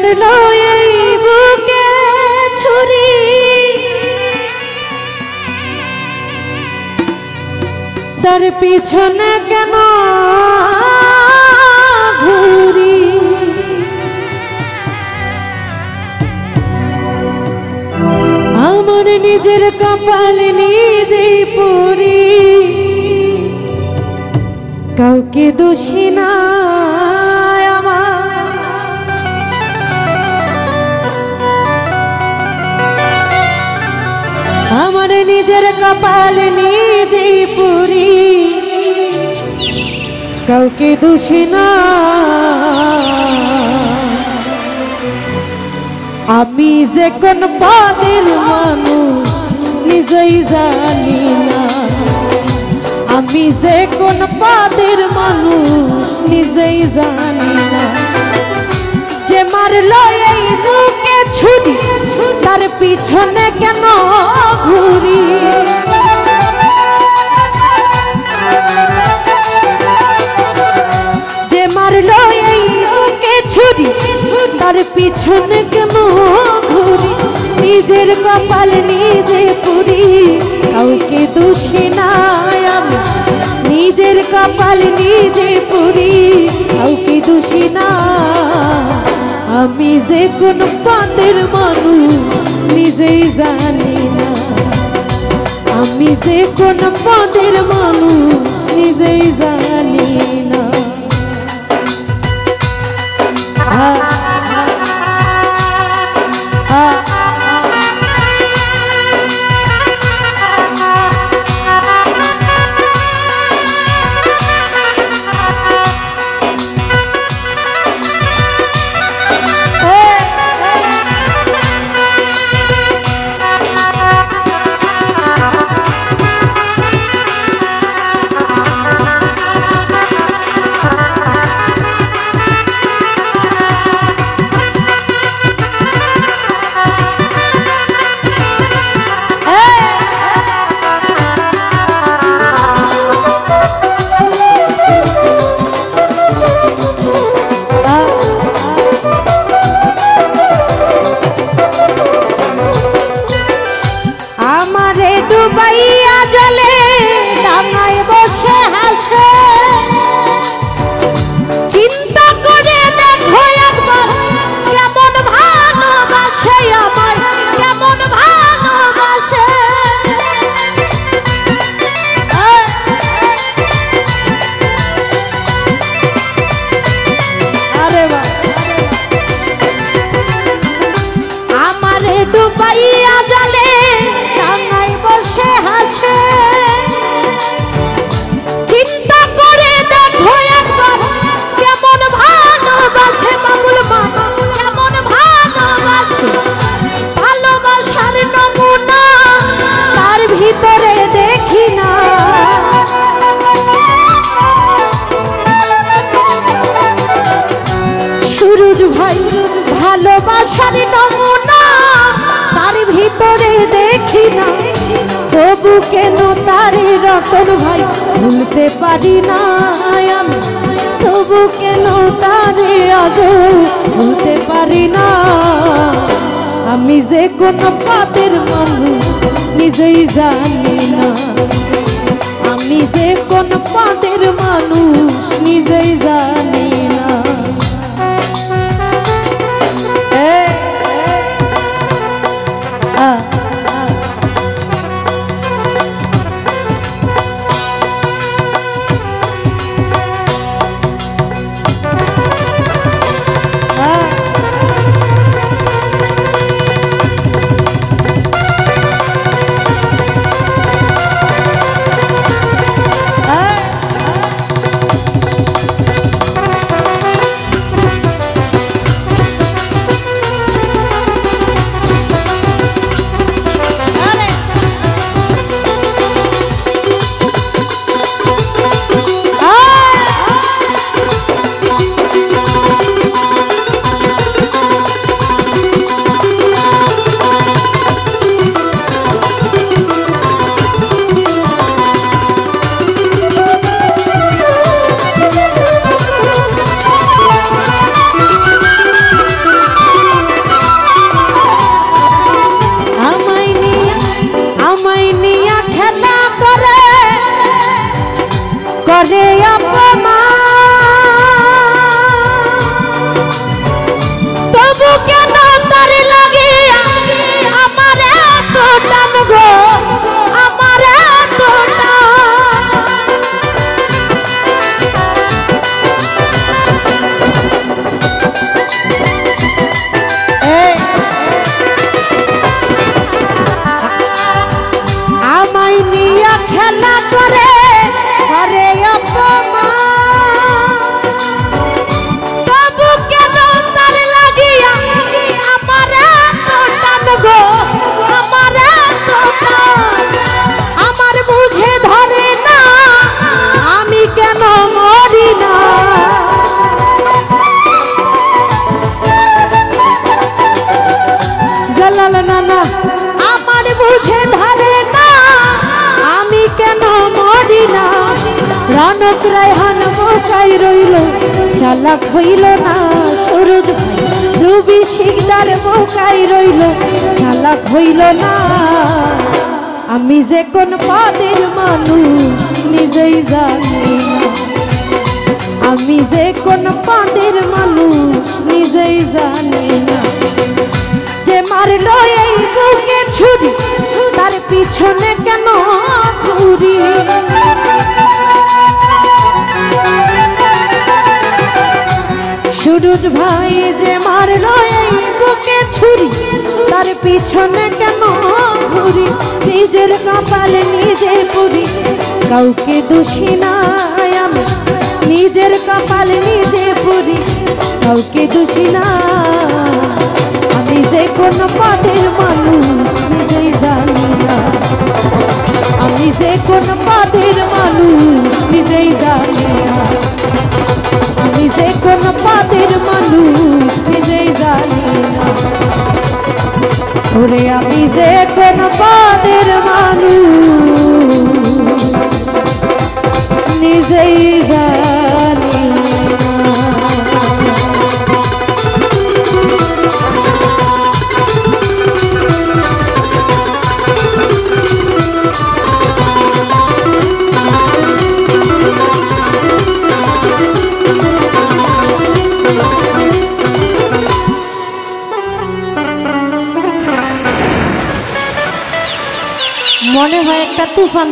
মারলো এই বুকে ছুরি, তার পিছনে কেন ঘুরি? আমার নিজের কপাল নিজেই পুরি, কাউকে দোষী না আমার নিজের কপাল নিজেই পুরি, কাউকে দোষী না। আমি যে কোন পদের মানুষ নিজেই জানি না, আমি যে কোন পদের মানুষ নিজেই জানি না। যে মারলো এই বুকে ছুরি, তার পিছনে কেন ঘুরি? যে মারলো এই বুকে ছুরি, তার পিছনে কেন ঘুরি? নিজের কপাল নিজে পুরি, কাউকে দোষী না আমি। নিজের কপাল নিজে পুরি, কাউকে দোষী না। আমি যে কোন পদের মানুষ নিজেই জানি না, আমি যে কোন পদের মানুষ নিজেই জানি না। ডুবাইয়া জলে ডাঙায় বসে হাসে, চিন্তা করে দেখো একবার কেমন ভালোবাসে আমায়, কেমন ভালোবাসে। আরে আমারে ডুবাইয়া জলে বসে হাসে, চিন্তা করে দেখো একবার কেমন ভালোবাসে। বাবুল মা কেমন ভালোবাসে, ভালোবাসার নমুনা তার ভিতরে দেখি না। সুরজ ভাই ভালোবাসার নমুনা তার ভিতরে দেখি না, তবু কেন তারে রতন ভাই ভুলতে পারি না আমি, তবু কেন তারে আজ ভুলতে পারি না। আমি যে কোন পদের মানুষ নিজেই জানি না, আমি যে কোন পদের মানুষ নিজেই জানি না। করে অপমান, তবু কেন তার লাগে আমার এত টান গো, আমার এত আমায় নিয়ে খেলা করে করে অপমান, তবু কেন তার লাগিয়া আমার এত টান গো, আমার এত টান। আমার বুঝে ধরে না আমি কেন মরি না, জালাল নানা আমার বুঝে ধরে না আমি কেন মরি না। রনক রায়হান মোকাই রইল চালাক হইল না, সুরজ রুবি শিকদার মোকাই রইল চালাক হইল না। আমি যে কোন পদের মানুষ নিজেই জানি না, আমি যে কোন পদের মানুষ নিজেই জানি না। যে মারলো এই বুকে ছুরি তার পিছনে কেন ঘুরি, সুরজ ভাই যে মারলো এই বুকে ছুরি তার পিছনে কেন ঘুরি। নিজের কপাল নিজে পুরি কাউকে দোষী নাই আমি, নিজের কপাল নিজে পুরি কাউকে দোষী না। আমি যে কোন পদের মানুষ নিজেই জানি না, আমি যে কোন পদের মানুষ নিজেই জানি না, আমি যে কোন পদের মানুষ নিজেই জানি না। ওরে আমি যে কোন পদের মানুষ নিজেই জানি না। মনে হয় একটা তুফান।